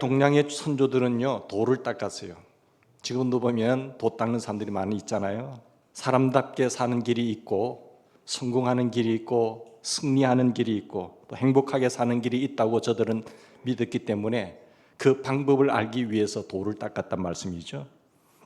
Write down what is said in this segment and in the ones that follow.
동양의 선조들은요, 돌을 닦았어요. 지금도 보면 도 닦는 사람들이 많이 있잖아요. 사람답게 사는 길이 있고, 성공하는 길이 있고, 승리하는 길이 있고, 또 행복하게 사는 길이 있다고 저들은 믿었기 때문에 그 방법을 알기 위해서 돌을 닦았단 말씀이죠.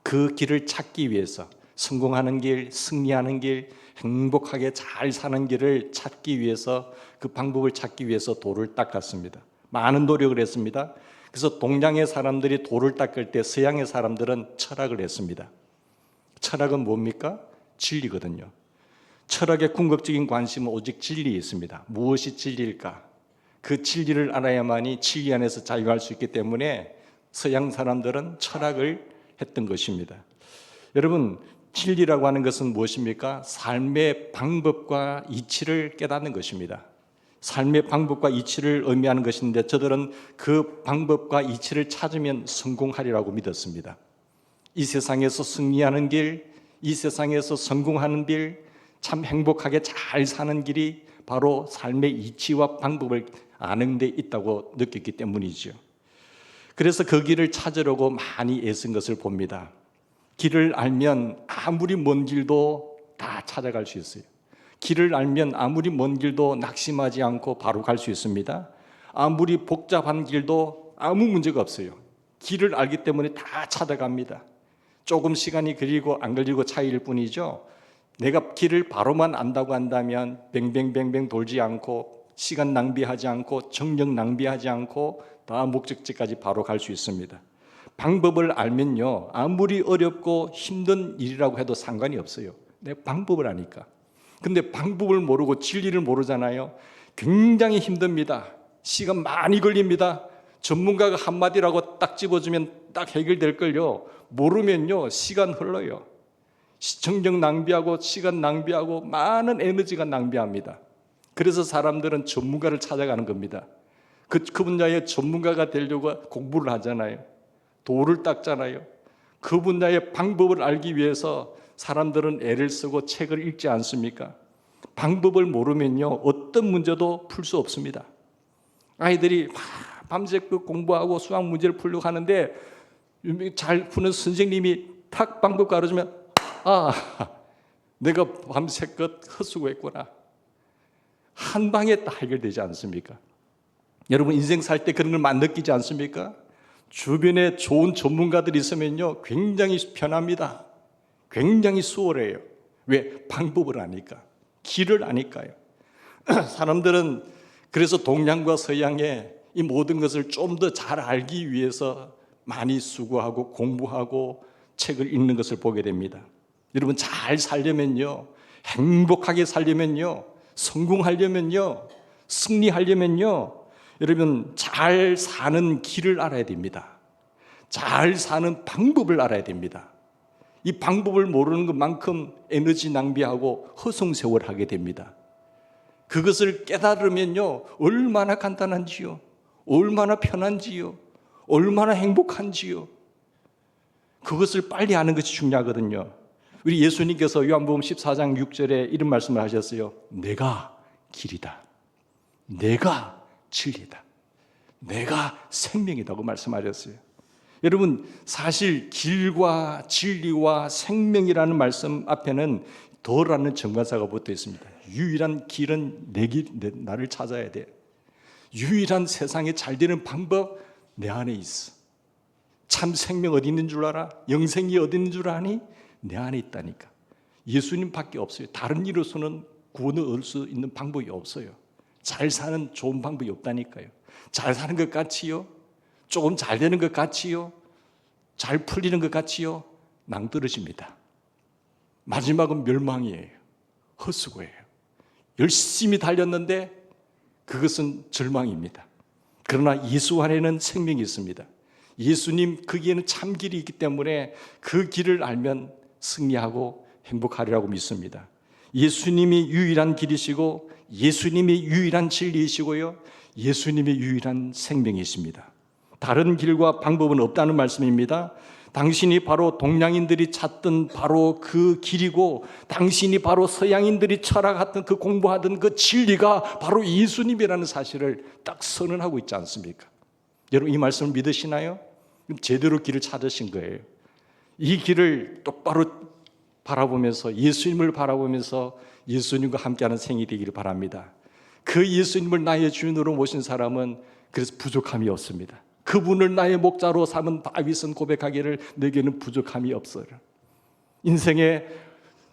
그 길을 찾기 위해서, 성공하는 길, 승리하는 길, 행복하게 잘 사는 길을 찾기 위해서, 그 방법을 찾기 위해서 돌을 닦았습니다. 많은 노력을 했습니다. 그래서 동양의 사람들이 돌을 닦을 때 서양의 사람들은 철학을 했습니다. 철학은 뭡니까? 진리거든요. 철학의 궁극적인 관심은 오직 진리에 있습니다. 무엇이 진리일까? 그 진리를 알아야만이 진리 안에서 자유할 수 있기 때문에 서양 사람들은 철학을 했던 것입니다. 여러분, 진리라고 하는 것은 무엇입니까? 삶의 방법과 이치를 깨닫는 것입니다. 삶의 방법과 이치를 의미하는 것인데 저들은 그 방법과 이치를 찾으면 성공하리라고 믿었습니다. 이 세상에서 승리하는 길, 이 세상에서 성공하는 길, 참 행복하게 잘 사는 길이 바로 삶의 이치와 방법을 아는 데 있다고 느꼈기 때문이죠. 그래서 그 길을 찾으려고 많이 애쓴 것을 봅니다. 길을 알면 아무리 먼 길도 다 찾아갈 수 있어요. 길을 알면 아무리 먼 길도 낙심하지 않고 바로 갈 수 있습니다. 아무리 복잡한 길도 아무 문제가 없어요. 길을 알기 때문에 다 찾아갑니다. 조금 시간이 걸리고 안 걸리고 차이일 뿐이죠. 내가 길을 바로만 안다고 한다면 뱅뱅뱅뱅 돌지 않고 시간 낭비하지 않고 정력 낭비하지 않고 다 목적지까지 바로 갈 수 있습니다. 방법을 알면요, 아무리 어렵고 힘든 일이라고 해도 상관이 없어요. 내 방법을 아니까. 근데 방법을 모르고 진리를 모르잖아요. 굉장히 힘듭니다. 시간 많이 걸립니다. 전문가가 한마디라고 딱 집어주면 딱 해결될걸요. 모르면요, 시간 흘러요. 정력 낭비하고 시간 낭비하고 많은 에너지가 낭비합니다. 그래서 사람들은 전문가를 찾아가는 겁니다. 그 분야의 전문가가 되려고 공부를 하잖아요. 돌을 닦잖아요. 그 분야의 방법을 알기 위해서 사람들은 애를 쓰고 책을 읽지 않습니까? 방법을 모르면요, 어떤 문제도 풀 수 없습니다. 아이들이 밤새 공부하고 수학 문제를 풀려고 하는데 잘 푸는 선생님이 탁 방법 가르쳐주면 내가 밤새껏 헛수고했구나. 한 방에 다 해결되지 않습니까? 여러분 인생 살 때 그런 걸 많이 느끼지 않습니까? 주변에 좋은 전문가들이 있으면요, 굉장히 편합니다. 굉장히 수월해요. 왜? 방법을 아니까. 길을 아니까요. 사람들은 그래서 동양과 서양의 이 모든 것을 좀 더 잘 알기 위해서 많이 수고하고 공부하고 책을 읽는 것을 보게 됩니다. 여러분 잘 살려면요, 행복하게 살려면요, 성공하려면요, 승리하려면요, 여러분 잘 사는 길을 알아야 됩니다. 잘 사는 방법을 알아야 됩니다. 이 방법을 모르는 것만큼 에너지 낭비하고 허송세월하게 됩니다. 그것을 깨달으면요, 얼마나 간단한지요, 얼마나 편한지요, 얼마나 행복한지요. 그것을 빨리 아는 것이 중요하거든요. 우리 예수님께서 요한복음 14장 6절에 이런 말씀을 하셨어요. 내가 길이다, 내가 진리다, 내가 생명이다고 말씀하셨어요. 여러분 사실 길과 진리와 생명이라는 말씀 앞에는 더라는 정관사가 붙어 있습니다. 유일한 길은 나를 찾아야 돼. 유일한 세상에 잘 되는 방법 내 안에 있어. 참 생명 어디 있는 줄 알아? 영생이 어디 있는 줄 아니? 내 안에 있다니까. 예수님밖에 없어요. 다른 이로서는 구원을 얻을 수 있는 방법이 없어요. 잘 사는 좋은 방법이 없다니까요. 잘 사는 것 같이요, 조금 잘 되는 것 같이요, 잘 풀리는 것 같이요, 낭떠러집니다. 마지막은 멸망이에요. 헛수고예요. 열심히 달렸는데 그것은 절망입니다. 그러나 예수 안에는 생명이 있습니다. 예수님 거기에는 참 길이 있기 때문에 그 길을 알면 승리하고 행복하리라고 믿습니다. 예수님이 유일한 길이시고 예수님이 유일한 진리이시고요, 예수님이 유일한 생명이십니다. 다른 길과 방법은 없다는 말씀입니다. 당신이 바로 동양인들이 찾던 바로 그 길이고, 당신이 바로 서양인들이 철학하던 그 공부하던 그 진리가 바로 예수님이라는 사실을 딱 선언하고 있지 않습니까? 여러분 이 말씀을 믿으시나요? 그럼 제대로 길을 찾으신 거예요. 이 길을 똑바로 바라보면서 예수님을 바라보면서 예수님과 함께하는 생이 되기를 바랍니다. 그 예수님을 나의 주인으로 모신 사람은 그래서 부족함이 없습니다. 그분을 나의 목자로 삼은 다윗은 고백하기를 내게는 부족함이 없어요. 인생의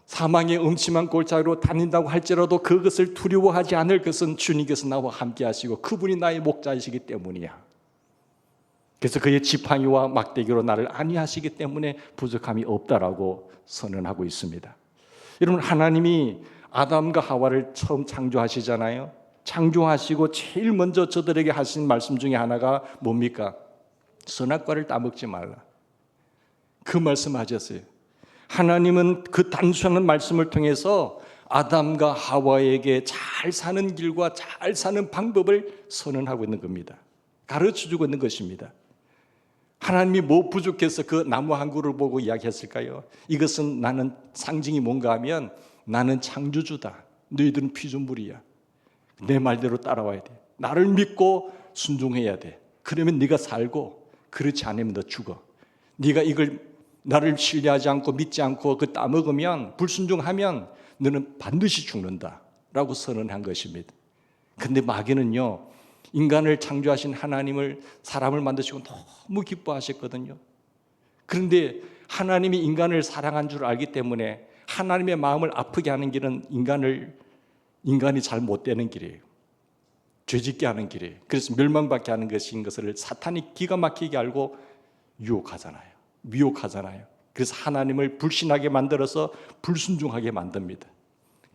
사망의 음침한 골짜기로 다닌다고 할지라도 그것을 두려워하지 않을 것은 주님께서 나와 함께 하시고 그분이 나의 목자이시기 때문이야. 그래서 그의 지팡이와 막대기로 나를 안위하시기 때문에 부족함이 없다라고 선언하고 있습니다. 여러분 하나님이 아담과 하와를 처음 창조하시잖아요. 창조하시고 제일 먼저 저들에게 하신 말씀 중에 하나가 뭡니까? 선악과를 따먹지 말라. 그 말씀 하셨어요. 하나님은 그 단순한 말씀을 통해서 아담과 하와에게 잘 사는 길과 잘 사는 방법을 선언하고 있는 겁니다. 가르쳐주고 있는 것입니다. 하나님이 뭐 부족해서 그 나무 한 그루를 보고 이야기했을까요? 이것은 나는 상징이 뭔가 하면 나는 창조주다. 너희들은 피조물이야. 내 말대로 따라와야 돼. 나를 믿고 순종해야 돼. 그러면 네가 살고 그렇지 않으면 너 죽어. 네가 이걸 나를 신뢰하지 않고 믿지 않고 그 따먹으면 불순종하면 너는 반드시 죽는다라고 선언한 것입니다. 근데 마귀는요. 인간을 창조하신 하나님을 사람을 만드시고 너무 기뻐하셨거든요. 그런데 하나님이 인간을 사랑한 줄 알기 때문에 하나님의 마음을 아프게 하는 길은 인간이 잘 못 되는 길이에요. 죄짓게 하는 길이에요. 그래서 멸망받게 하는 것인 것을 사탄이 기가 막히게 알고 유혹하잖아요. 미혹하잖아요. 그래서 하나님을 불신하게 만들어서 불순종하게 만듭니다.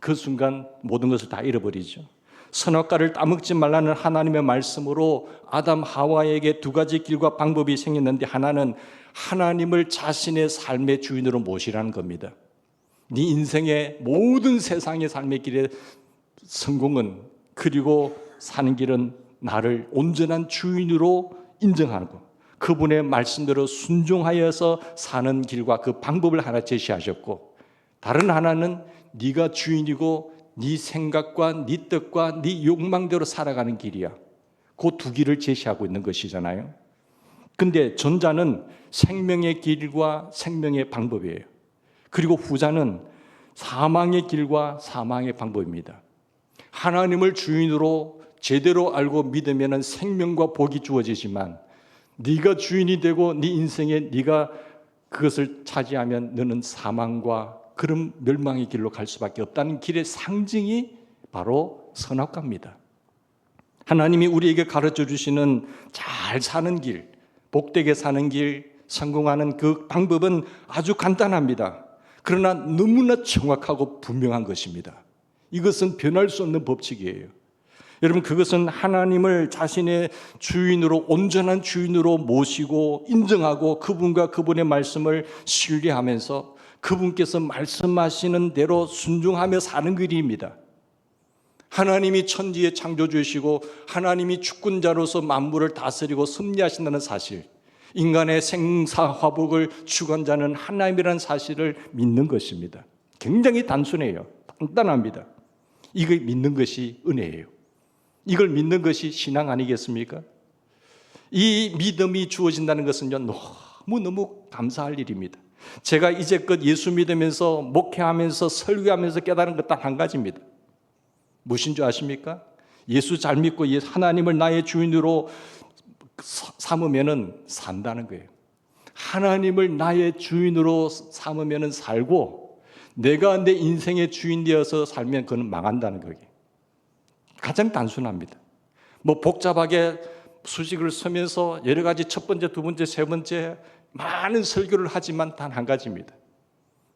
그 순간 모든 것을 다 잃어버리죠. 선악과를 따먹지 말라는 하나님의 말씀으로 아담 하와에게 두 가지 길과 방법이 생겼는데 하나는 하나님을 자신의 삶의 주인으로 모시라는 겁니다. 네 인생의 모든 세상의 삶의 길의 성공은 그리고 사는 길은 나를 온전한 주인으로 인정하는 것. 그분의 말씀대로 순종하여서 사는 길과 그 방법을 하나 제시하셨고 다른 하나는 네가 주인이고 네 생각과 네 뜻과 네 욕망대로 살아가는 길이야. 그 두 길을 제시하고 있는 것이잖아요. 근데 전자는 생명의 길과 생명의 방법이에요. 그리고 후자는 사망의 길과 사망의 방법입니다. 하나님을 주인으로 제대로 알고 믿으면 생명과 복이 주어지지만 네가 주인이 되고 네 인생에 네가 그것을 차지하면 너는 사망과 그런 멸망의 길로 갈 수밖에 없다는 길의 상징이 바로 선악과입니다. 하나님이 우리에게 가르쳐 주시는 잘 사는 길, 복되게 사는 길, 성공하는 그 방법은 아주 간단합니다. 그러나 너무나 정확하고 분명한 것입니다. 이것은 변할 수 없는 법칙이에요. 여러분 그것은 하나님을 자신의 주인으로 온전한 주인으로 모시고 인정하고 그분과 그분의 말씀을 신뢰하면서 그분께서 말씀하시는 대로 순종하며 사는 길입니다. 하나님이 천지의 창조주이시고 하나님이 주권자로서 만물을 다스리고 섭리하신다는 사실, 인간의 생사화복을 주관자는 하나님이라는 사실을 믿는 것입니다. 굉장히 단순해요. 간단합니다. 이걸 믿는 것이 은혜예요. 이걸 믿는 것이 신앙 아니겠습니까? 이 믿음이 주어진다는 것은요, 너무너무 감사할 일입니다. 제가 이제껏 예수 믿으면서 목회하면서 설교하면서 깨달은 것 딱 한 가지입니다. 무엇인 줄 아십니까? 예수 잘 믿고 하나님을 나의 주인으로 삼으면 산다는 거예요. 하나님을 나의 주인으로 삼으면 살고 내가 내 인생의 주인 되어서 살면 그건 망한다는 거예요. 가장 단순합니다. 뭐 복잡하게 수식을 쓰면서 여러 가지 첫 번째, 두 번째, 세 번째 많은 설교를 하지만 단 한 가지입니다.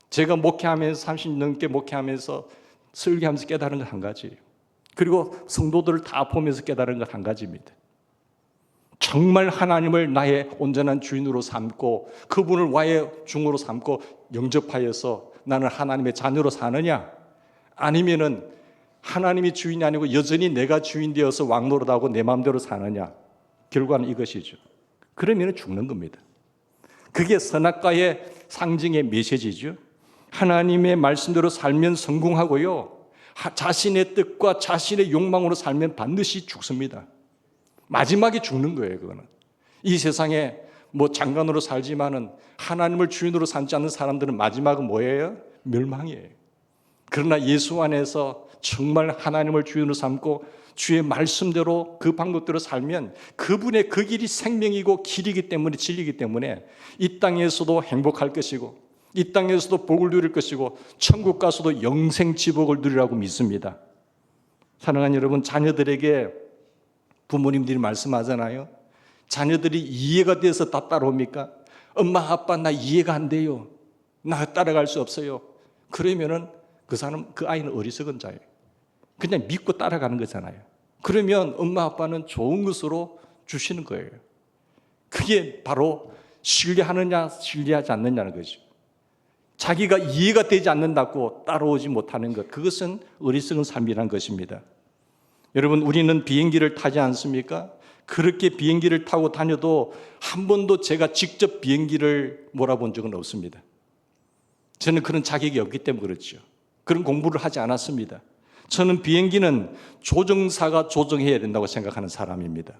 제가 목회하면서 30년 넘게 목회하면서 설교하면서 깨달은 것 한 가지예요. 그리고 성도들을 다 보면서 깨달은 것 한 가지입니다. 정말 하나님을 나의 온전한 주인으로 삼고 그분을 와의 중으로 삼고 영접하여서 나는 하나님의 자녀로 사느냐, 아니면은 하나님이 주인이 아니고 여전히 내가 주인 되어서 왕노릇하고 내 마음대로 사느냐, 결과는 이것이죠. 그러면 죽는 겁니다. 그게 선악과의 상징의 메시지죠. 하나님의 말씀대로 살면 성공하고요, 자신의 뜻과 자신의 욕망으로 살면 반드시 죽습니다. 마지막에 죽는 거예요. 그거는 이 세상에 뭐 장관으로 살지만은 하나님을 주인으로 삼지 않는 사람들은 마지막은 뭐예요? 멸망이에요. 그러나 예수 안에서 정말 하나님을 주인으로 삼고 주의 말씀대로 그 방법대로 살면 그분의 그 길이 생명이고 길이기 때문에, 진리이기 때문에 이 땅에서도 행복할 것이고 이 땅에서도 복을 누릴 것이고 천국 가서도 영생 지복을 누리라고 믿습니다. 사랑하는 여러분, 자녀들에게 부모님들이 말씀하잖아요. 자녀들이 이해가 돼서 다 따라옵니까? 엄마 아빠 나 이해가 안 돼요, 나 따라갈 수 없어요. 그러면은 그 아이는 어리석은 자예요. 그냥 믿고 따라가는 거잖아요. 그러면 엄마 아빠는 좋은 것으로 주시는 거예요. 그게 바로 신뢰하느냐 신뢰하지 않느냐는 거죠. 자기가 이해가 되지 않는다고 따라오지 못하는 것, 그것은 어리석은 삶이라는 것입니다. 여러분, 우리는 비행기를 타지 않습니까? 그렇게 비행기를 타고 다녀도 한 번도 제가 직접 비행기를 몰아본 적은 없습니다. 저는 그런 자격이 없기 때문에 그렇죠. 그런 공부를 하지 않았습니다. 저는 비행기는 조종사가 조종해야 된다고 생각하는 사람입니다.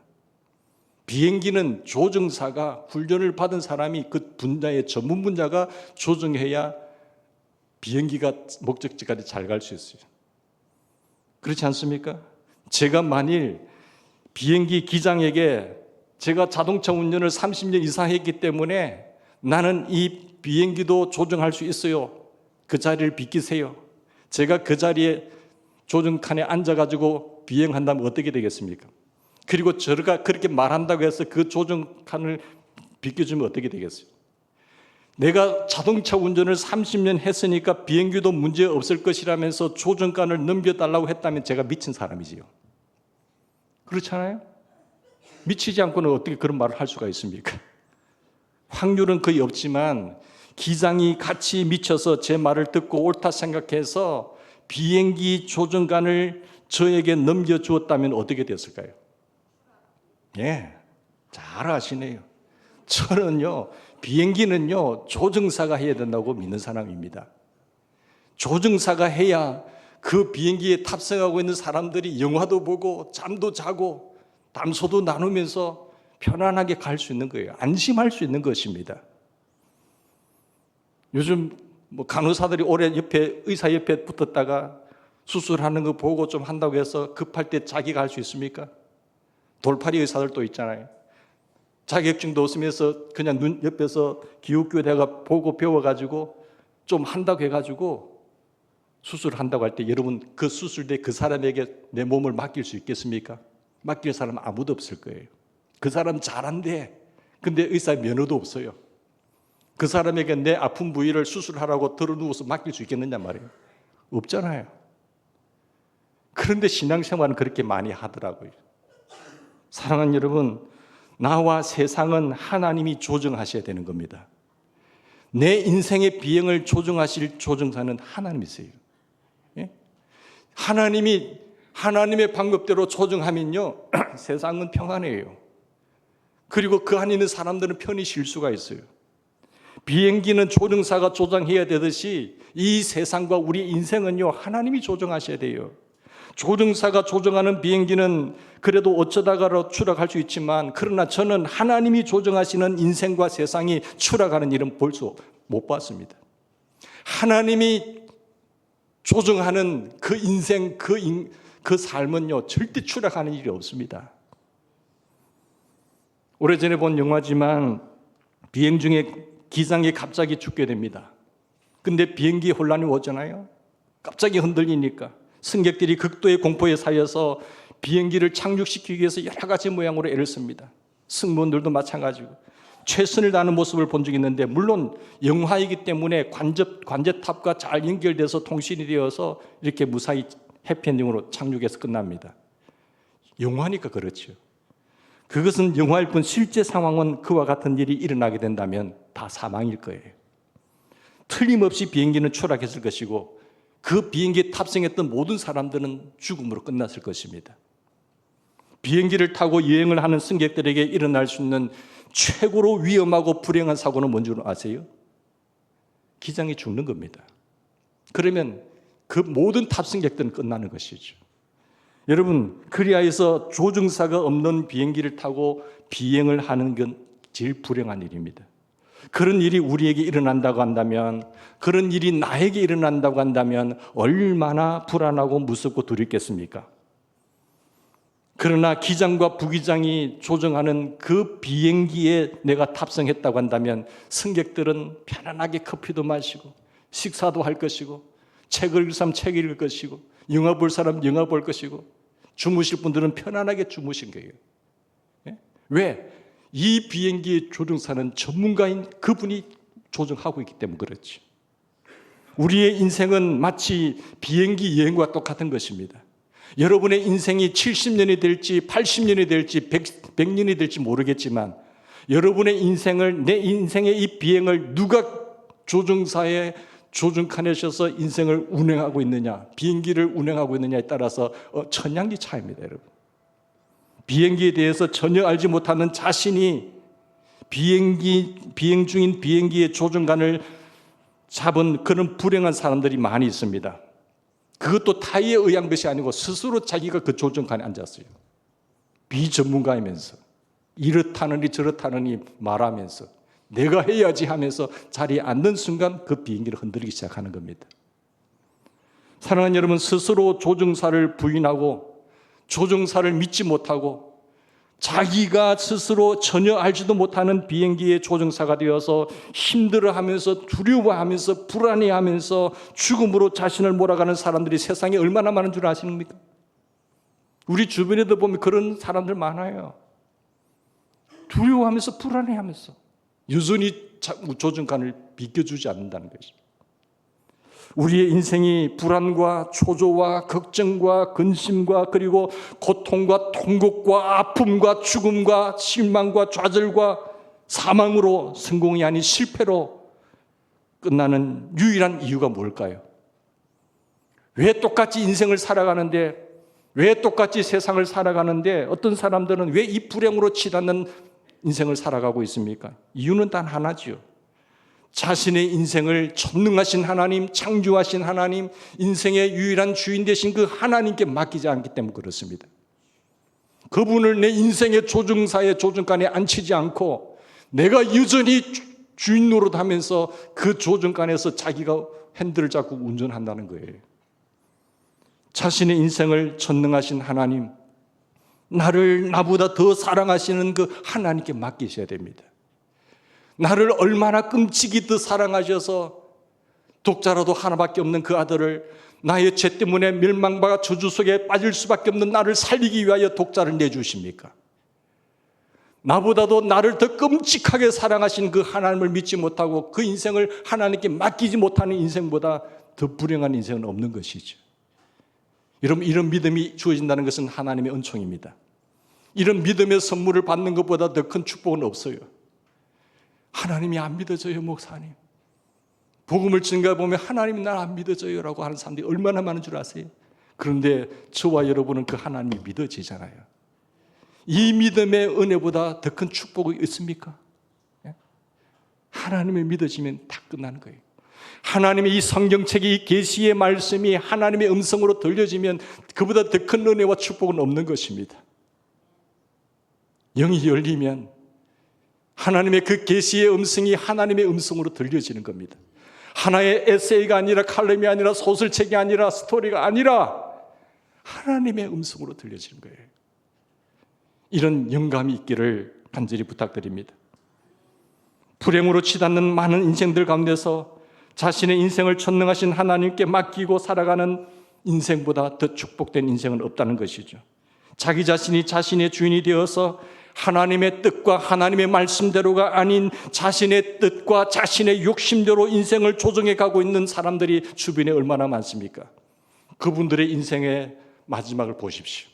비행기는 조종사가, 훈련을 받은 사람이 그 분야의 전문 분야가 조종해야 비행기가 목적지까지 잘 갈 수 있어요. 그렇지 않습니까? 제가 만일 비행기 기장에게 제가 자동차 운전을 30년 이상 했기 때문에 나는 이 비행기도 조종할 수 있어요, 그 자리를 비키세요, 제가 그 자리에 조종칸에 앉아가지고 비행한다면 어떻게 되겠습니까? 그리고 저가 그렇게 말한다고 해서 그 조종칸을 비켜주면 어떻게 되겠어요? 내가 자동차 운전을 30년 했으니까 비행기도 문제 없을 것이라면서 조종칸을 넘겨달라고 했다면 제가 미친 사람이지요. 그렇잖아요? 미치지 않고는 어떻게 그런 말을 할 수가 있습니까? 확률은 거의 없지만 기장이 같이 미쳐서 제 말을 듣고 옳다 생각해서 비행기 조종관을 저에게 넘겨주었다면 어떻게 됐을까요? 예, 잘 아시네요. 저는요, 비행기는요, 조종사가 해야 된다고 믿는 사람입니다. 조종사가 해야 그 비행기에 탑승하고 있는 사람들이 영화도 보고 잠도 자고 담소도 나누면서 편안하게 갈 수 있는 거예요. 안심할 수 있는 것입니다. 요즘 간호사들이 오래 의사 옆에 붙었다가 수술하는 거 보고 좀 한다고 해서 급할 때 자기가 할 수 있습니까? 돌팔이 의사들도 있잖아요. 자격증도 없으면서 그냥 눈 옆에서 기웃기웃해가 보고 배워가지고 좀 한다고 해가지고 수술한다고 할 때 여러분, 그 수술대 그 사람에게 내 몸을 맡길 수 있겠습니까? 맡길 사람 아무도 없을 거예요. 그 사람 잘한대. 근데 의사 면허도 없어요. 그 사람에게 내 아픈 부위를 수술하라고 들어누워서 맡길 수 있겠느냐 말이에요. 없잖아요. 그런데 신앙생활은 그렇게 많이 하더라고요. 사랑하는 여러분, 나와 세상은 하나님이 조정하셔야 되는 겁니다. 내 인생의 비행을 조정하실 조정사는 하나님이세요. 예? 하나님의 방법대로 조정하면요, 세상은 평안해요. 그리고 그 안에 있는 사람들은 편히 쉴 수가 있어요. 비행기는 조종사가 조종해야 되듯이 이 세상과 우리 인생은요, 하나님이 조정하셔야 돼요. 조종사가 조정하는 비행기는 그래도 어쩌다가 추락할 수 있지만, 그러나 저는 하나님이 조정하시는 인생과 세상이 추락하는 일은 못 봤습니다. 하나님이 조정하는 그 인생, 그 삶은요, 절대 추락하는 일이 없습니다. 오래전에 본 영화지만 비행 중에 기장이 갑자기 죽게 됩니다. 근데 비행기 혼란이 오잖아요. 갑자기 흔들리니까 승객들이 극도의 공포에 쌓여서 비행기를 착륙시키기 위해서 여러 가지 모양으로 애를 씁니다. 승무원들도 마찬가지고 최선을 다하는 모습을 본 적이 있는데, 물론 영화이기 때문에 관제탑과 잘 연결돼서 통신이 되어서 이렇게 무사히 해피엔딩으로 착륙해서 끝납니다. 영화니까 그렇죠. 그것은 영화일 뿐 실제 상황은 그와 같은 일이 일어나게 된다면 다 사망일 거예요. 틀림없이 비행기는 추락했을 것이고 그 비행기에 탑승했던 모든 사람들은 죽음으로 끝났을 것입니다. 비행기를 타고 여행을 하는 승객들에게 일어날 수 있는 최고로 위험하고 불행한 사고는 뭔지 아세요? 기장이 죽는 겁니다. 그러면 그 모든 탑승객들은 끝나는 것이죠. 여러분, 코리아에서 조종사가 없는 비행기를 타고 비행을 하는 건 제일 불행한 일입니다. 그런 일이 우리에게 일어난다고 한다면, 그런 일이 나에게 일어난다고 한다면 얼마나 불안하고 무섭고 두렵겠습니까? 그러나 기장과 부기장이 조종하는 그 비행기에 내가 탑승했다고 한다면 승객들은 편안하게 커피도 마시고 식사도 할 것이고, 책을 읽을 사람 책 읽을 것이고, 영화 볼 사람 영화 볼 것이고, 주무실 분들은 편안하게 주무신 거예요. 왜? 이 비행기의 조종사는 전문가인 그분이 조종하고 있기 때문에 그렇지. 우리의 인생은 마치 비행기 여행과 똑같은 것입니다. 여러분의 인생이 70년이 될지 80년이 될지 100년이 될지 모르겠지만, 여러분의 인생을, 내 인생의 이 비행을 누가 조종사의 조종칸에 서서 인생을 운행하고 있느냐, 비행기를 운행하고 있느냐에 따라서 천냥지 차이입니다, 여러분. 비행기에 대해서 전혀 알지 못하는 자신이 비행 중인 비행기의 조종관을 잡은 그런 불행한 사람들이 많이 있습니다. 그것도 타의에 의한 것이 아니고 스스로 자기가 그 조종관에 앉았어요. 비전문가이면서 이렇다느니 저렇다느니 말하면서 내가 해야지 하면서 자리에 앉는 순간 그 비행기를 흔들리기 시작하는 겁니다. 사랑하는 여러분, 스스로 조종사를 부인하고 조종사를 믿지 못하고 자기가 스스로 전혀 알지도 못하는 비행기의 조종사가 되어서 힘들어하면서 두려워하면서 불안해하면서 죽음으로 자신을 몰아가는 사람들이 세상에 얼마나 많은 줄 아십니까? 우리 주변에도 보면 그런 사람들 많아요. 두려워하면서 불안해하면서 여전히 조종관을 비켜주지 않는다는 것입니다. 우리의 인생이 불안과 초조와 걱정과 근심과 그리고 고통과 통곡과 아픔과 죽음과 실망과 좌절과 사망으로, 성공이 아닌 실패로 끝나는 유일한 이유가 뭘까요? 왜 똑같이 인생을 살아가는데, 왜 똑같이 세상을 살아가는데 어떤 사람들은 왜 이 불행으로 치닫는 인생을 살아가고 있습니까? 이유는 단 하나지요. 자신의 인생을 전능하신 하나님, 창조하신 하나님, 인생의 유일한 주인 되신 그 하나님께 맡기지 않기 때문에 그렇습니다. 그분을 내 인생의 조종사의 조종관에 앉히지 않고 내가 여전히 주인 노릇하면서 그 조종관에서 자기가 핸들을 잡고 운전한다는 거예요. 자신의 인생을 전능하신 하나님, 나를 나보다 더 사랑하시는 그 하나님께 맡기셔야 됩니다. 나를 얼마나 끔찍이 더 사랑하셔서 독자라도 하나밖에 없는 그 아들을 나의 죄 때문에 멸망과 저주 속에 빠질 수밖에 없는 나를 살리기 위하여 독자를 내주십니까? 나보다도 나를 더 끔찍하게 사랑하신 그 하나님을 믿지 못하고 그 인생을 하나님께 맡기지 못하는 인생보다 더 불행한 인생은 없는 것이죠. 여러분, 이런 믿음이 주어진다는 것은 하나님의 은총입니다. 이런 믿음의 선물을 받는 것보다 더 큰 축복은 없어요. 하나님이 안 믿어져요, 목사님. 복음을 증거해보면 하나님이 날 안 믿어져요 라고 하는 사람들이 얼마나 많은 줄 아세요? 그런데 저와 여러분은 그 하나님이 믿어지잖아요. 이 믿음의 은혜보다 더 큰 축복이 있습니까? 하나님이 믿어지면 다 끝나는 거예요. 하나님의 이 성경책이, 이 계시의 말씀이 하나님의 음성으로 들려지면 그보다 더 큰 은혜와 축복은 없는 것입니다. 영이 열리면 하나님의 그 계시의 음성이 하나님의 음성으로 들려지는 겁니다. 하나의 에세이가 아니라, 칼럼이 아니라, 소설책이 아니라, 스토리가 아니라 하나님의 음성으로 들려지는 거예요. 이런 영감이 있기를 간절히 부탁드립니다. 불행으로 치닫는 많은 인생들 가운데서 자신의 인생을 전능하신 하나님께 맡기고 살아가는 인생보다 더 축복된 인생은 없다는 것이죠. 자기 자신이 자신의 주인이 되어서 하나님의 뜻과 하나님의 말씀대로가 아닌 자신의 뜻과 자신의 욕심대로 인생을 조정해 가고 있는 사람들이 주변에 얼마나 많습니까? 그분들의 인생의 마지막을 보십시오.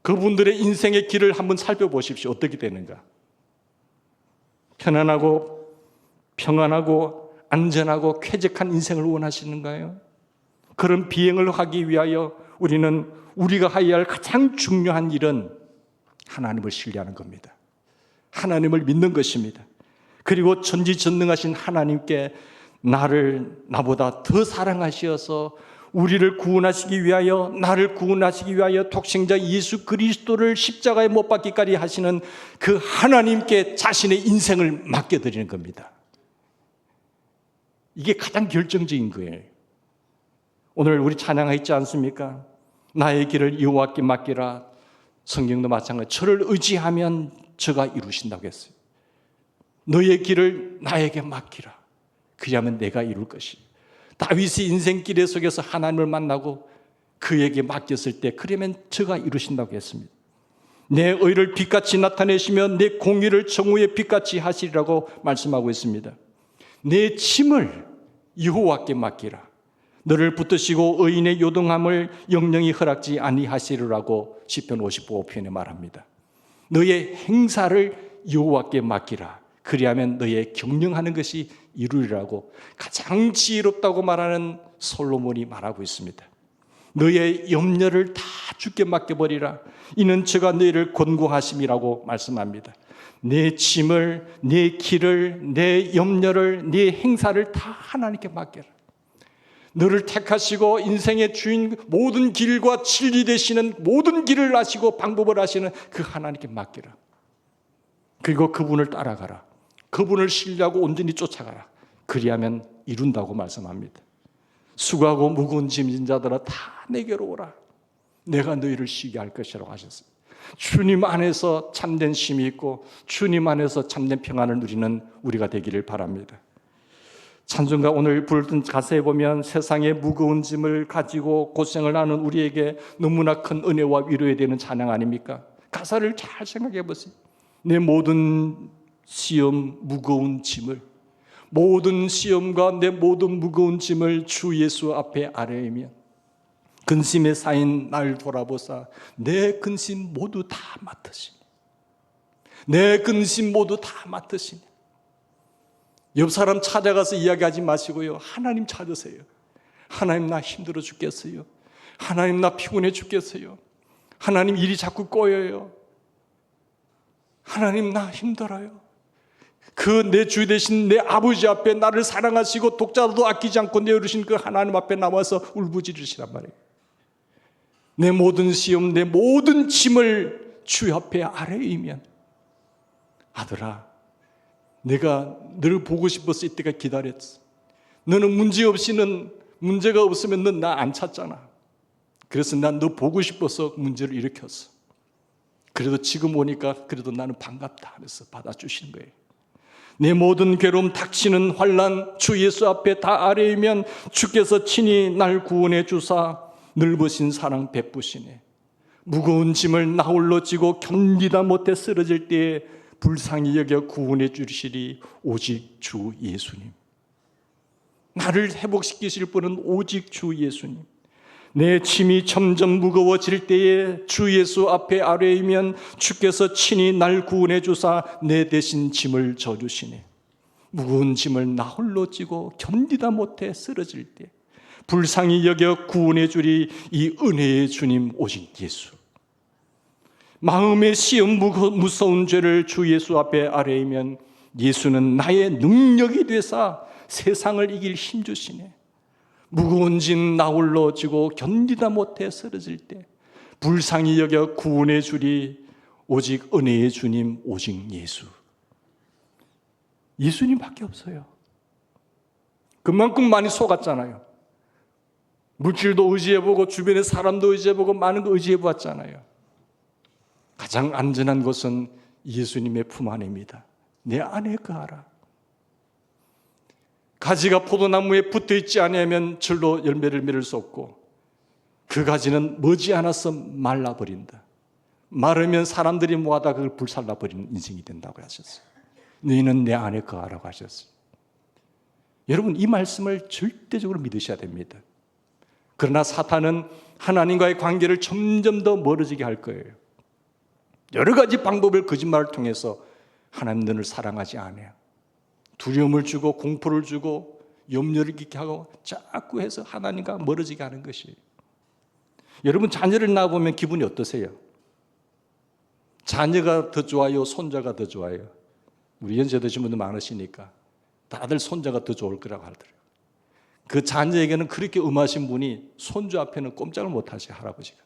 그분들의 인생의 길을 한번 살펴보십시오. 어떻게 되는가? 편안하고 평안하고 안전하고 쾌적한 인생을 원하시는가요? 그런 비행을 하기 위하여 우리가 해야 할 가장 중요한 일은 하나님을 신뢰하는 겁니다. 하나님을 믿는 것입니다. 그리고 전지전능하신 하나님께 나보다 더 사랑하시어서 우리를 구원하시기 위하여, 나를 구원하시기 위하여 독생자 예수 그리스도를 십자가에 못 박기까지 하시는 그 하나님께 자신의 인생을 맡겨드리는 겁니다. 이게 가장 결정적인 거예요. 오늘 우리 찬양했지 않습니까? 나의 길을 여호와께 맡기라. 성경도 마찬가지. 저를 의지하면 저가 이루신다고 했어요. 너의 길을 나에게 맡기라. 그리하면 내가 이룰 것이. 다윗의 인생길 속에서 하나님을 만나고 그에게 맡겼을 때 그러면 저가 이루신다고 했습니다. 내 의를 빛같이 나타내시며 내 공의를 정오의 빛같이 하시리라고 말씀하고 있습니다. 내 짐을 여호와께 맡기라. 너를 붙드시고 의인의 요동함을 영영이 허락지 아니하시리라고 시편 55편에 말합니다. 너의 행사를 여호와께 맡기라. 그리하면 너의 경영하는 것이 이루리라고 가장 지혜롭다고 말하는 솔로몬이 말하고 있습니다. 너의 염려를 다 주께 맡겨버리라. 이는 저가 너희를 권고하심이라고 말씀합니다. 내 짐을, 내 길을, 내 염려를, 내 행사를 다 하나님께 맡겨라. 너를 택하시고 인생의 주인, 모든 길과 진리 되시는 모든 길을 아시고 방법을 아시는 그 하나님께 맡겨라. 그리고 그분을 따라가라. 그분을 신뢰하고 온전히 쫓아가라. 그리하면 이룬다고 말씀합니다. 수고하고 무거운 짐진 자들아 다 내게로 오라. 내가 너희를 쉬게 할 것이라고 하셨어요. 주님 안에서 참된 쉼이 있고 주님 안에서 참된 평안을 누리는 우리가 되기를 바랍니다. 찬송가 오늘 부르던 가사에 보면 세상의 무거운 짐을 가지고 고생을 하는 우리에게 너무나 큰 은혜와 위로에 되는 찬양 아닙니까? 가사를 잘 생각해 보세요. 내 모든 시험 무거운 짐을, 모든 시험과 내 모든 무거운 짐을 주 예수 앞에 아뢰며 근심에 쌓인 날 돌아보사 내 근심 모두 다 맡으시니, 내 근심 모두 다 맡으시니. 옆 사람 찾아가서 이야기하지 마시고요, 하나님 찾으세요. 하나님 나 힘들어 죽겠어요. 하나님 나 피곤해 죽겠어요. 하나님 일이 자꾸 꼬여요. 하나님 나 힘들어요. 그 내 주 되신 내 아버지 앞에 나를 사랑하시고 독자도 아끼지 않고 내어주신 그 하나님 앞에 나와서 울부짖으시란 말이에요. 내 모든 시험, 내 모든 짐을 주 앞에 아뢰이면, 아들아, 내가 너를 보고 싶어서 이때가 기다렸어. 너는 문제가 없으면 넌 나 안 찾잖아. 그래서 난 너 보고 싶어서 문제를 일으켰어. 그래도 지금 오니까 그래도 나는 반갑다 하면서 받아주시는 거예요. 내 모든 괴로움, 닥치는 환난 주 예수 앞에 다 아뢰이면 주께서 친히 날 구원해 주사 넓으신 사랑 베푸시네. 무거운 짐을 나 홀로 지고 견디다 못해 쓰러질 때에 불쌍히 여겨 구원해 주시리 오직 주 예수님. 나를 회복시키실 분은 오직 주 예수님. 내 짐이 점점 무거워질 때에 주 예수 앞에 아뢰이면 주께서 친히 날 구원해 주사 내 대신 짐을 져주시네. 무거운 짐을 나 홀로 지고 견디다 못해 쓰러질 때 불쌍히 여겨 구원해 주리 이 은혜의 주님 오직 예수. 마음의 시험 무서운 죄를 주 예수 앞에 아뢰이면 예수는 나의 능력이 되사 세상을 이길 힘 주시네. 무거운 짐 나 홀로 지고 견디다 못해 쓰러질 때 불쌍히 여겨 구원해 주리 오직 은혜의 주님 오직 예수. 예수님밖에 없어요. 그만큼 많이 속았잖아요. 물질도 의지해보고 주변의 사람도 의지해보고 많은 거 의지해보았잖아요. 가장 안전한 곳은 예수님의 품 안입니다. 내 안에 거하라. 가지가 포도나무에 붙어있지 않으면 절로 열매를 맺을 수 없고 그 가지는 머지않아서 말라버린다. 마르면 사람들이 모아다 그걸 불살라버리는 인생이 된다고 하셨어요. 너희는 내 안에 거하라고 하셨어요. 여러분 이 말씀을 절대적으로 믿으셔야 됩니다. 그러나 사탄은 하나님과의 관계를 점점 더 멀어지게 할 거예요. 여러 가지 방법을 거짓말을 통해서 하나님 너를 사랑하지 않아요. 두려움을 주고 공포를 주고 염려를 끼게 하고 자꾸 해서 하나님과 멀어지게 하는 것이에요. 여러분 자녀를 낳아보면 기분이 어떠세요? 자녀가 더 좋아요? 손자가 더 좋아요? 우리 연세 드신 분들 많으시니까 다들 손자가 더 좋을 거라고 하더라고요. 그 자녀에게는 그렇게 엄하신 분이 손주 앞에는 꼼짝을 못하시 할아버지가.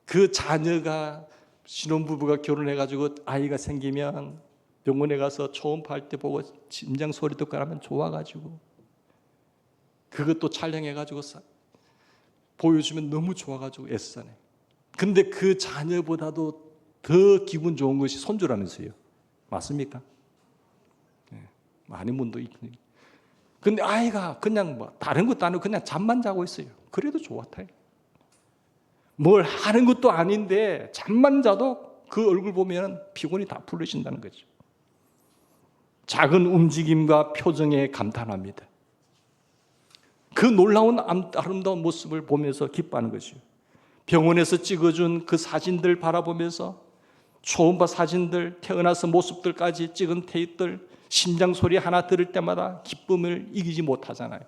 그 자녀가 신혼부부가 결혼해가지고 아이가 생기면 병원에 가서 초음파 할 때 보고 심장 소리 듣고 하면 좋아가지고 그것도 촬영해가지고 보여주면 너무 좋아가지고 애쓰잖아요. 근데 그 자녀보다도 더 기분 좋은 것이 손주라면서요. 맞습니까? 네, 많은 분도 있거든요. 근데 아이가 그냥 뭐 다른 것도 아니고 그냥 잠만 자고 있어요. 그래도 좋았다요. 뭘 하는 것도 아닌데 잠만 자도 그 얼굴 보면 피곤이 다 풀리신다는 거죠. 작은 움직임과 표정에 감탄합니다. 그 놀라운 아름다운 모습을 보면서 기뻐하는 것이요. 병원에서 찍어준 그 사진들 바라보면서 초음파 사진들, 태어나서 모습들까지 찍은 테이프들, 심장 소리 하나 들을 때마다 기쁨을 이기지 못하잖아요.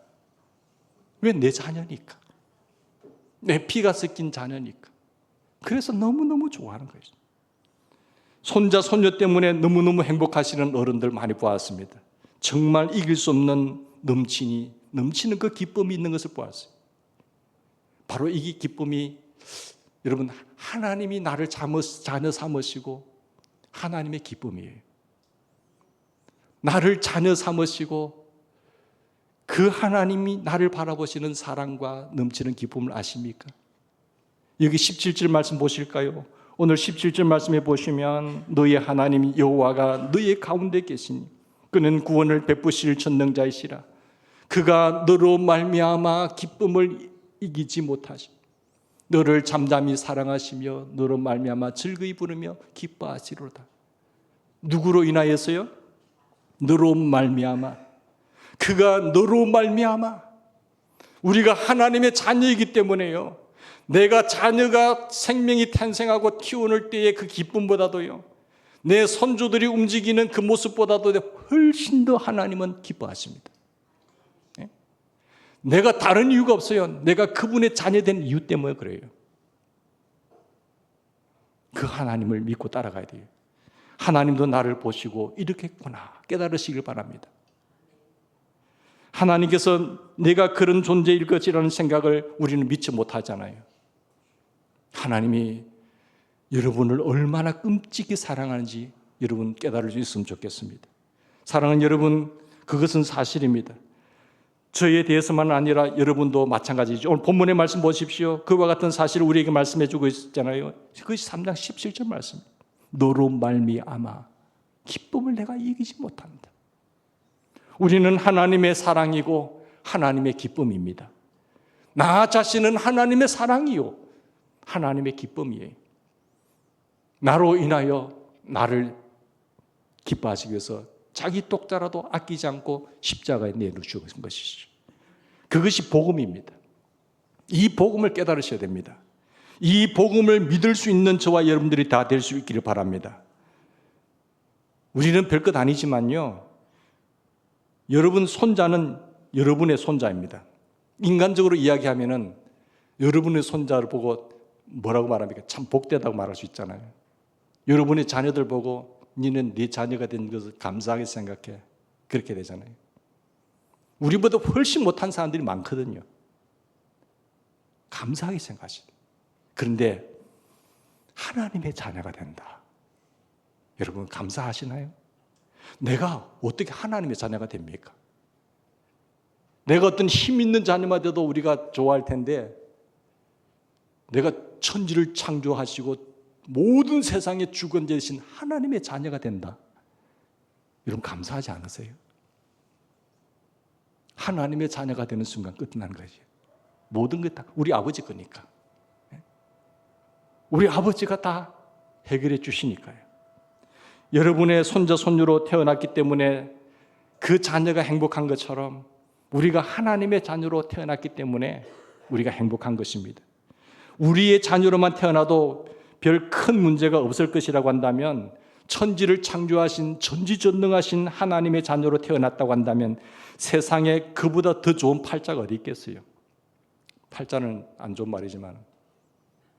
왜? 내 자녀니까. 내 피가 섞인 자녀니까. 그래서 너무너무 좋아하는 거예요. 손자, 손녀 때문에 너무너무 행복하시는 어른들 많이 보았습니다. 정말 이길 수 없는 넘치는 그 기쁨이 있는 것을 보았어요. 바로 이 기쁨이 여러분 하나님이 나를 자녀 삼으시고 하나님의 기쁨이에요. 나를 자녀 삼으시고 그 하나님이 나를 바라보시는 사랑과 넘치는 기쁨을 아십니까? 여기 17절 말씀 보실까요? 오늘 17절 말씀에 보시면 너희 하나님 여호와가 너희 가운데 계시니 그는 구원을 베푸실 전능자이시라. 그가 너로 말미암아 기쁨을 이기지 못하시. 너를 잠잠히 사랑하시며 너로 말미암아 즐거이 부르며 기뻐하시로다. 누구로 인하여서요? 너로 말미암아. 그가 너로 말미암아. 우리가 하나님의 자녀이기 때문에요. 내가 자녀가 생명이 탄생하고 키우는 때의 그 기쁨보다도요, 내 손주들이 움직이는 그 모습보다도 훨씬 더 하나님은 기뻐하십니다. 내가 다른 이유가 없어요. 내가 그분의 자녀된 이유 때문에 그래요. 그 하나님을 믿고 따라가야 돼요. 하나님도 나를 보시고 이렇게 했구나 깨달으시길 바랍니다. 하나님께서 내가 그런 존재일 것이라는 생각을 우리는 믿지 못하잖아요. 하나님이 여러분을 얼마나 끔찍히 사랑하는지 여러분 깨달을 수 있으면 좋겠습니다. 사랑하는 여러분, 그것은 사실입니다. 저에 대해서만 아니라 여러분도 마찬가지죠. 오늘 본문의 말씀 보십시오. 그와 같은 사실을 우리에게 말씀해 주고 있잖아요. 그것이 3장 17절 말씀. 너로 말미암아 기쁨을 내가 이기지 못한다. 우리는 하나님의 사랑이고 하나님의 기쁨입니다. 나 자신은 하나님의 사랑이요 하나님의 기쁨이에요. 나로 인하여 나를 기뻐하시기 위해서 자기 독자라도 아끼지 않고 십자가에 내놓으신 것이죠. 그것이 복음입니다. 이 복음을 깨달으셔야 됩니다. 이 복음을 믿을 수 있는 저와 여러분들이 다 될 수 있기를 바랍니다. 우리는 별것 아니지만요, 여러분 손자는 여러분의 손자입니다. 인간적으로 이야기하면은 여러분의 손자를 보고 뭐라고 말합니까? 참 복되다고 말할 수 있잖아요. 여러분의 자녀들 보고 너는 네 자녀가 된 것을 감사하게 생각해. 그렇게 되잖아요. 우리보다 훨씬 못한 사람들이 많거든요. 감사하게 생각하시죠. 그런데 하나님의 자녀가 된다. 여러분 감사하시나요? 내가 어떻게 하나님의 자녀가 됩니까? 내가 어떤 힘 있는 자녀만 돼도 우리가 좋아할 텐데 내가 천지를 창조하시고 모든 세상의 주권 되신 하나님의 자녀가 된다. 여러분 감사하지 않으세요? 하나님의 자녀가 되는 순간 끝난 것이에요. 모든 것 다 우리 아버지 거니까. 우리 아버지가 다 해결해 주시니까요. 여러분의 손자 손녀로 태어났기 때문에 그 자녀가 행복한 것처럼 우리가 하나님의 자녀로 태어났기 때문에 우리가 행복한 것입니다. 우리의 자녀로만 태어나도 별 큰 문제가 없을 것이라고 한다면 천지를 창조하신 전지전능하신 하나님의 자녀로 태어났다고 한다면 세상에 그보다 더 좋은 팔자가 어디 있겠어요? 팔자는 안 좋은 말이지만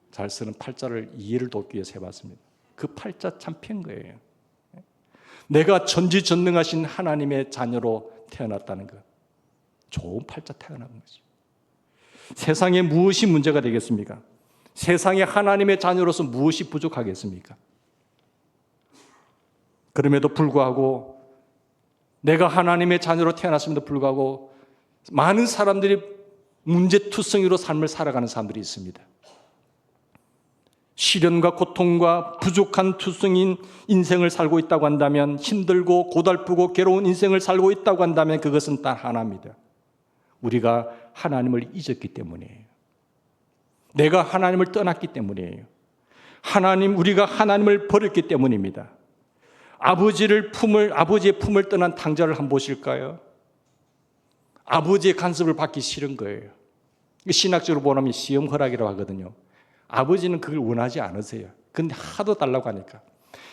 잘 쓰는 팔자를 이해를 돕기 위해서 해봤습니다. 그 팔자 참 편 거예요. 내가 전지전능하신 하나님의 자녀로 태어났다는 것. 좋은 팔자 태어난 거죠. 세상에 무엇이 문제가 되겠습니까? 세상에 하나님의 자녀로서 무엇이 부족하겠습니까? 그럼에도 불구하고 내가 하나님의 자녀로 태어났음에도 불구하고 많은 사람들이 문제투성이로 삶을 살아가는 사람들이 있습니다. 시련과 고통과 부족한 투성인 인생을 살고 있다고 한다면, 힘들고 고달프고 괴로운 인생을 살고 있다고 한다면 그것은 단 하나입니다. 우리가 하나님을 잊었기 때문이에요. 내가 하나님을 떠났기 때문이에요. 우리가 하나님을 버렸기 때문입니다. 아버지의 품을 떠난 탕자를 한번 보실까요? 아버지의 간섭을 받기 싫은 거예요. 신학적으로 보면 시험 허락이라고 하거든요. 아버지는 그걸 원하지 않으세요. 근데 하도 달라고 하니까.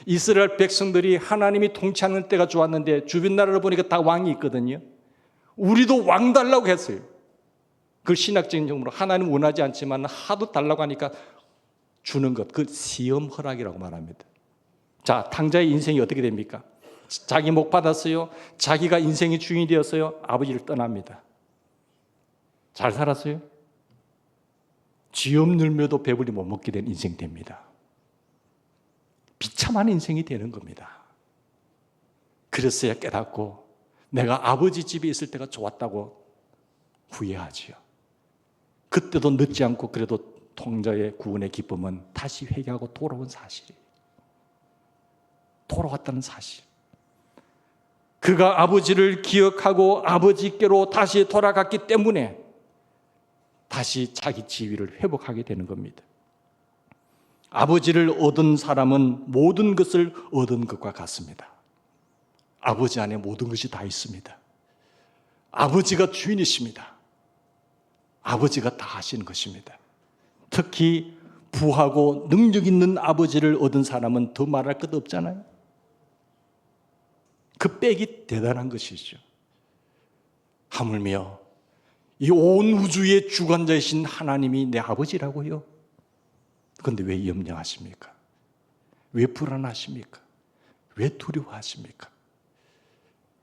이스라엘 백성들이 하나님이 통치하는 때가 좋았는데 주변 나라를 보니까 다 왕이 있거든요. 우리도 왕 달라고 했어요. 그 신학적인 점으로 하나님 원하지 않지만 하도 달라고 하니까 주는 것, 그 시험 허락이라고 말합니다. 자, 탕자의 인생이 어떻게 됩니까? 자기 목 받았어요. 자기가 인생의 주인이 되었어요. 아버지를 떠납니다. 잘 살았어요? 쥐엄 늘며도 배불리 못 먹게 된 인생 됩니다. 비참한 인생이 되는 겁니다. 그랬어야 깨닫고 내가 아버지 집에 있을 때가 좋았다고 후회하지요. 그때도 늦지 않고 그래도 통자의 구원의 기쁨은 다시 회개하고 돌아온 사실이에요. 돌아왔다는 사실. 그가 아버지를 기억하고 아버지께로 다시 돌아갔기 때문에 다시 자기 지위를 회복하게 되는 겁니다. 아버지를 얻은 사람은 모든 것을 얻은 것과 같습니다. 아버지 안에 모든 것이 다 있습니다. 아버지가 주인이십니다. 아버지가 다 하시는 것입니다. 특히 부하고 능력 있는 아버지를 얻은 사람은 더 말할 것 없잖아요. 그 빽이 대단한 것이죠. 하물며 이 온 우주의 주관자이신 하나님이 내 아버지라고요? 그런데 왜 염려하십니까? 왜 불안하십니까? 왜 두려워하십니까?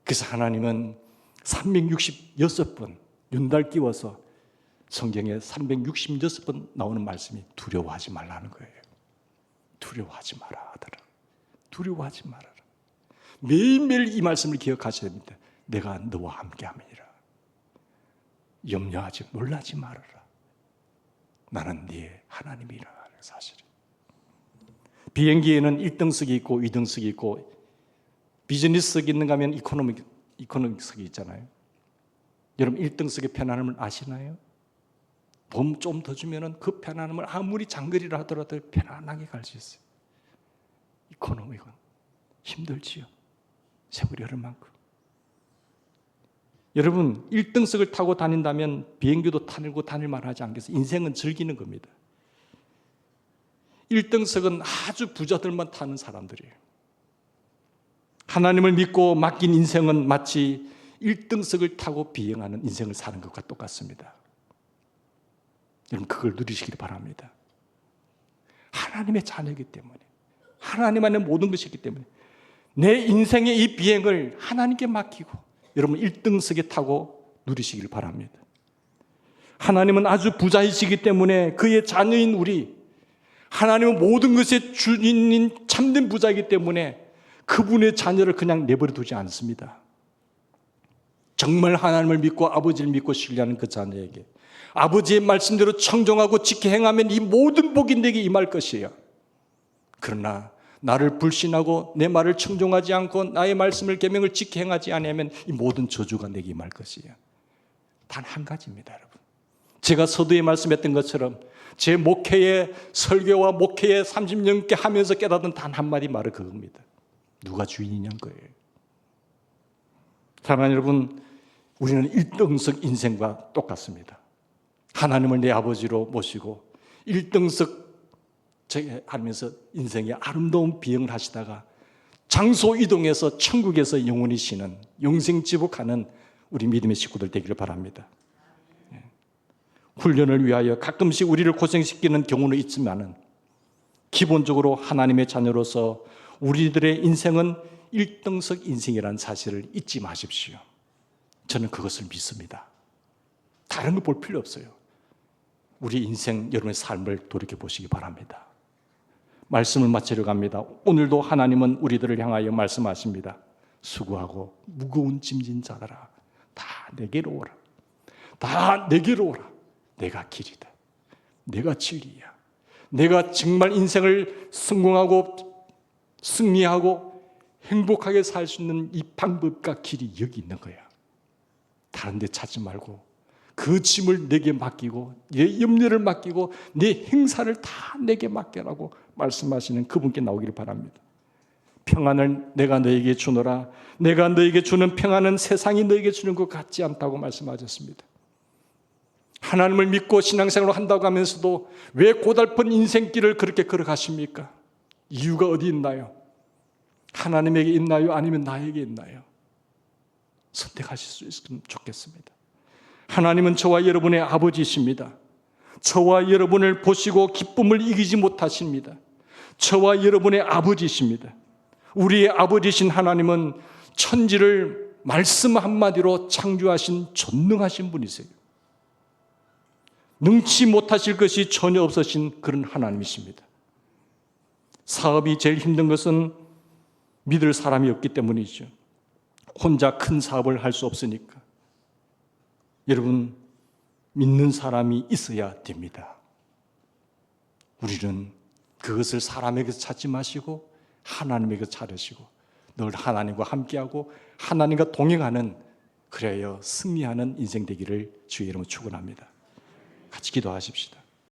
그래서 하나님은 366번 윤달 끼워서 성경에 366번 나오는 말씀이 두려워하지 말라는 거예요. 두려워하지 마라 하더라. 두려워하지 말아라. 매일매일 이 말씀을 기억하셔야 됩니다. 내가 너와 함께함이니라. 염려하지 놀라지 말아라. 나는 네 하나님이라 하는 사실이에요. 비행기에는 1등석이 있고 2등석이 있고 비즈니스석이 있는가 하면 이코노미석이 있잖아요. 여러분 1등석의 편안함을 아시나요? 돈 좀 더 주면 그 편안함을 아무리 장거리라 하더라도 편안하게 갈 수 있어요. 이코노미건 힘들지요. 세월이 흐를 만큼. 여러분 1등석을 타고 다닌다면 비행기도 타고 다닐만 하지 않겠어요? 인생은 즐기는 겁니다. 1등석은 아주 부자들만 타는 사람들이에요. 하나님을 믿고 맡긴 인생은 마치 1등석을 타고 비행하는 인생을 사는 것과 똑같습니다. 여러분 그걸 누리시길 바랍니다. 하나님의 자녀이기 때문에, 하나님 안에 모든 것이 있기 때문에 내 인생의 이 비행을 하나님께 맡기고 여러분 1등석에 타고 누리시길 바랍니다. 하나님은 아주 부자이시기 때문에 그의 자녀인 우리, 하나님은 모든 것의 주인인 참된 부자이기 때문에 그분의 자녀를 그냥 내버려 두지 않습니다. 정말 하나님을 믿고 아버지를 믿고 신뢰하는 그 자녀에게 아버지의 말씀대로 청종하고 지켜 행하면 이 모든 복이 내게 임할 것이에요. 그러나 나를 불신하고 내 말을 청종하지 않고 나의 말씀을 계명을 지켜 행하지 않으면 이 모든 저주가 내게 임할 것이에요. 단 한 가지입니다, 여러분. 제가 서두에 말씀했던 것처럼 제 목회의 설교와 목회의 30년께 하면서 깨닫은 단 한마디 말은 그겁니다. 누가 주인이냐는 거예요. 사랑하는 여러분, 우리는 1등석 인생과 똑같습니다. 하나님을 내 아버지로 모시고 1등석 하면서 인생의 아름다운 비행을 하시다가 장소 이동해서 천국에서 영원히 쉬는 영생 지복하는 우리 믿음의 식구들 되기를 바랍니다. 훈련을 위하여 가끔씩 우리를 고생시키는 경우는 있지만은 기본적으로 하나님의 자녀로서 우리들의 인생은 1등석 인생이라는 사실을 잊지 마십시오. 저는 그것을 믿습니다. 다른 거 볼 필요 없어요. 우리 인생, 여러분의 삶을 돌이켜보시기 바랍니다. 말씀을 마치려 갑니다. 오늘도 하나님은 우리들을 향하여 말씀하십니다. 수고하고 무거운 짐진 자들아, 다 내게로 오라. 다 내게로 오라. 내가 길이다. 내가 진리야. 내가 정말 인생을 성공하고 승리하고 행복하게 살 수 있는 이 방법과 길이 여기 있는 거야. 다른 데 찾지 말고 그 짐을 내게 맡기고 내 염려를 맡기고 내 행사를 다 내게 맡겨라고 말씀하시는 그분께 나오기를 바랍니다. 평안을 내가 너에게 주노라. 내가 너에게 주는 평안은 세상이 너에게 주는 것 같지 않다고 말씀하셨습니다. 하나님을 믿고 신앙생활을 한다고 하면서도 왜 고달픈 인생길을 그렇게 걸어가십니까? 이유가 어디 있나요? 하나님에게 있나요? 아니면 나에게 있나요? 선택하실 수 있으면 좋겠습니다. 하나님은 저와 여러분의 아버지이십니다. 저와 여러분을 보시고 기쁨을 이기지 못하십니다. 저와 여러분의 아버지이십니다. 우리의 아버지이신 하나님은 천지를 말씀 한마디로 창조하신 전능하신 분이세요. 능치 못하실 것이 전혀 없으신 그런 하나님이십니다. 사업이 제일 힘든 것은 믿을 사람이 없기 때문이죠. 혼자 큰 사업을 할 수 없으니까. 여러분, 믿는 사람이 있어야 됩니다. 우리는 그것을 사람에게서 찾지 마시고 하나님에게서 찾으시고 늘 하나님과 함께하고 하나님과 동행하는, 그래야 승리하는 인생 되기를 주의 이름으로 축원합니다. 같이 기도하십시다.